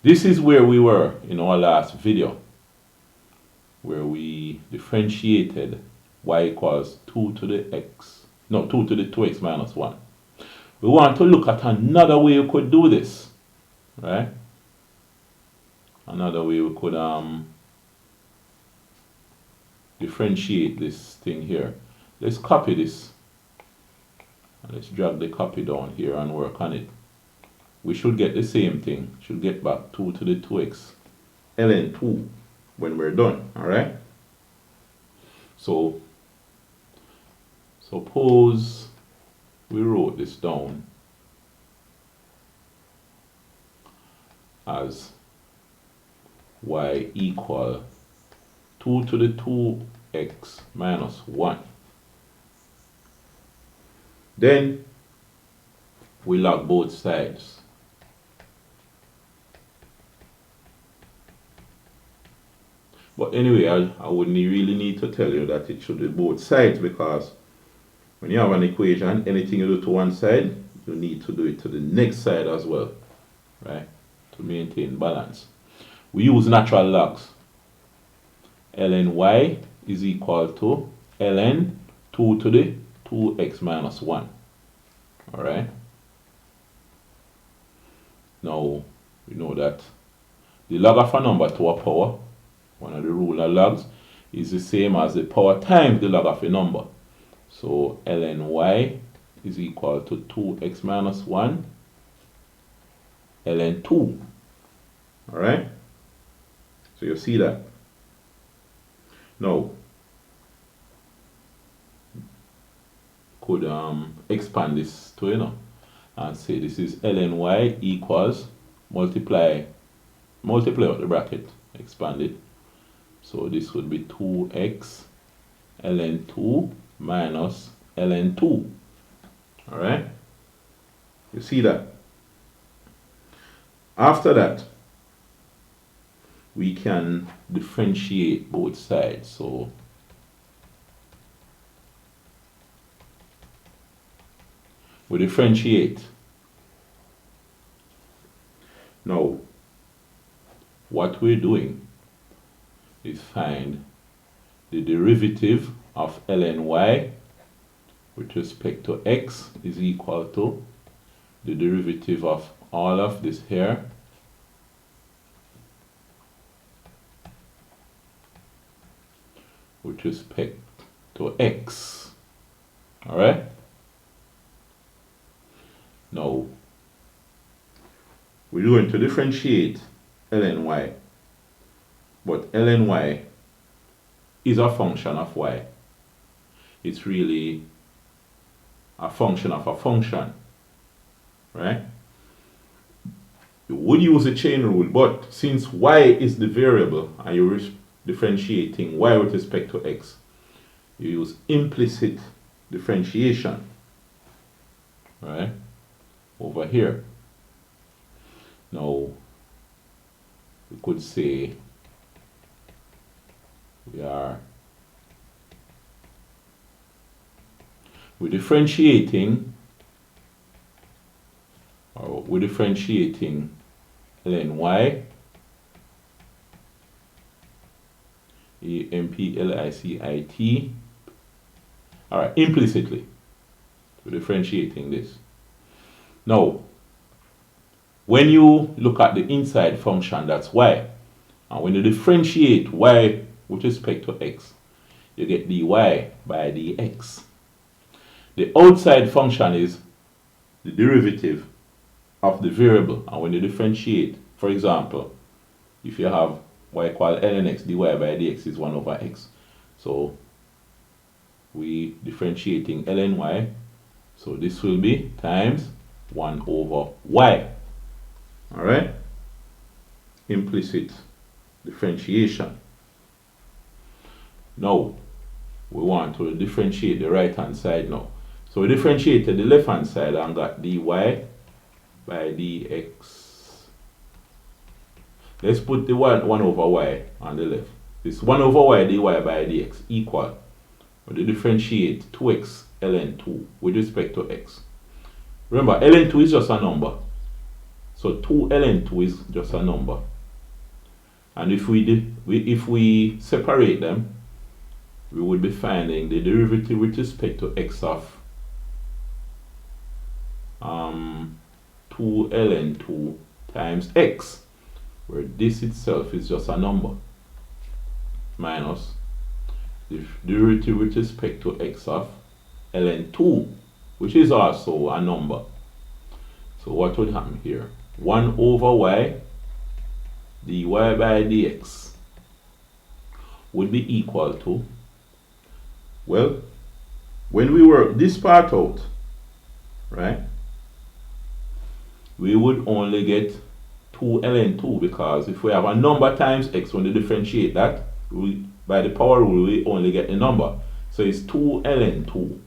This is where we were in our last video, where we differentiated y equals 2 to the x, no, 2 to the 2x minus 1. We want to look at another way we could do this, right? Another way we could differentiate this thing here. Let's copy this. And let's drag the copy down here and work on it. We should get the same thing. Should get back 2 to the 2x ln 2 when we're done. Alright? So suppose we wrote this down as y equal 2 to the 2x minus 1. Then we log both sides. But anyway, I wouldn't really need to tell you that it should be both sides, because when you have an equation, anything you do to one side, you need to do it to the next side as well, right? To maintain balance. We use natural logs. ln y is equal to ln 2 to the 2x minus 1. Alright? Now, we know that the log of a number to a power, one of the rule of logs, is the same as the power times the log of a number. So ln y is equal to 2x minus 1 ln 2. Alright? So you see that. Now, could expand this to, and say this is ln y equals, multiply out the bracket, expand it. So this would be 2x ln 2 minus ln 2. Alright? You see that? After that, we can differentiate both sides. So we differentiate. Now, what we're doing is find the derivative of ln y with respect to x is equal to the derivative of all of this here with respect to x. Alright? Now, we're going to differentiate ln y, but ln y is a function of y. It's really a function of a function, right? You would use a chain rule, but since y is the variable and you're differentiating y with respect to x, you use implicit differentiation, right? Over here. Now, we could say we're differentiating ln y, implicit, alright, implicitly. We're differentiating this. Now, when you look at the inside function, that's y, and when you differentiate y with respect to x, you get dy by dx. The outside function is the derivative of the variable, and when you differentiate, for example, if you have y equal ln x, dy by dx is 1 over x. So we differentiating ln y, so this will be times 1 over y. Alright? Implicit differentiation. Now, we want to differentiate the right hand side now. So we differentiated the left hand side and got dy by dx. Let's put the 1 over y on the left. This 1 over y dy by dx equal, we differentiate 2x ln 2 with respect to x. Remember, ln 2 is just a number. So 2 ln 2 is just a number. And if we separate them, we would be finding the derivative with respect to x of 2 ln 2 times x, where this itself is just a number, minus the derivative with respect to x of ln 2, which is also a number. So what would happen here? 1 over y dy by dx would be equal to, well, when we work this part out, right, we would only get 2 ln 2, because if we have a number times x, when we differentiate that, by the power rule, we only get the number. So it's 2 ln 2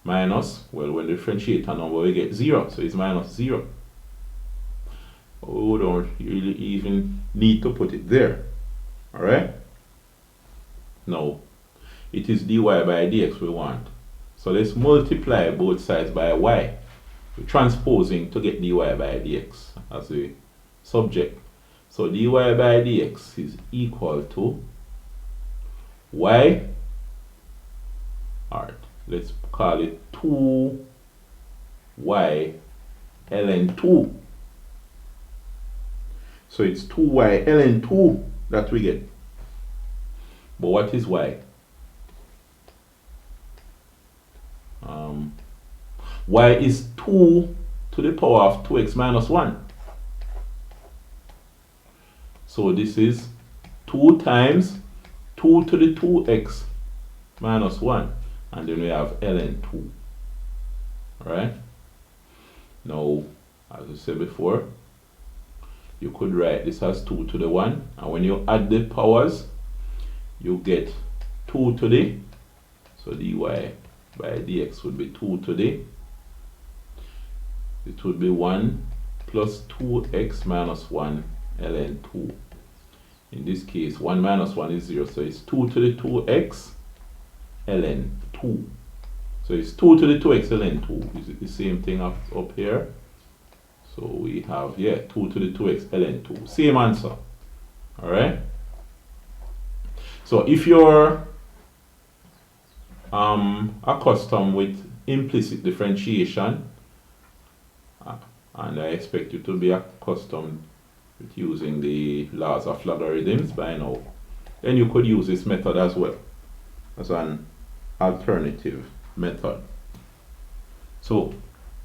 minus, well, when we differentiate a number, we get 0, so it's minus 0. We don't really even need to put it there. Alright? Now, it is dy by dx we want. So let's multiply both sides by y. We're transposing to get dy by dx as a subject. So dy by dx is equal to y, alright, let's call it 2y ln 2. So it's 2y ln 2 that we get. But what is y? Y is 2 to the power of 2x minus 1. So this is 2 times 2 to the 2x minus 1. And then we have ln 2. Alright? Now, as I said before, you could write this as 2 to the 1. And when you add the powers, you get 2 to the, so dy by dx would be 2 to the, it would be 1 plus 2x minus 1 ln 2. In this case, 1 minus 1 is 0, so it's 2 to the 2x ln 2. So it's 2 to the 2x ln 2. Is it the same thing up here? So we have here 2 to the 2x ln 2. Same answer. Alright? So if you're accustomed with implicit differentiation, and I expect you to be accustomed with using the laws of logarithms by now, then you could use this method as well as an alternative method. So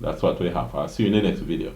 that's what we have. I'll see you in the next video.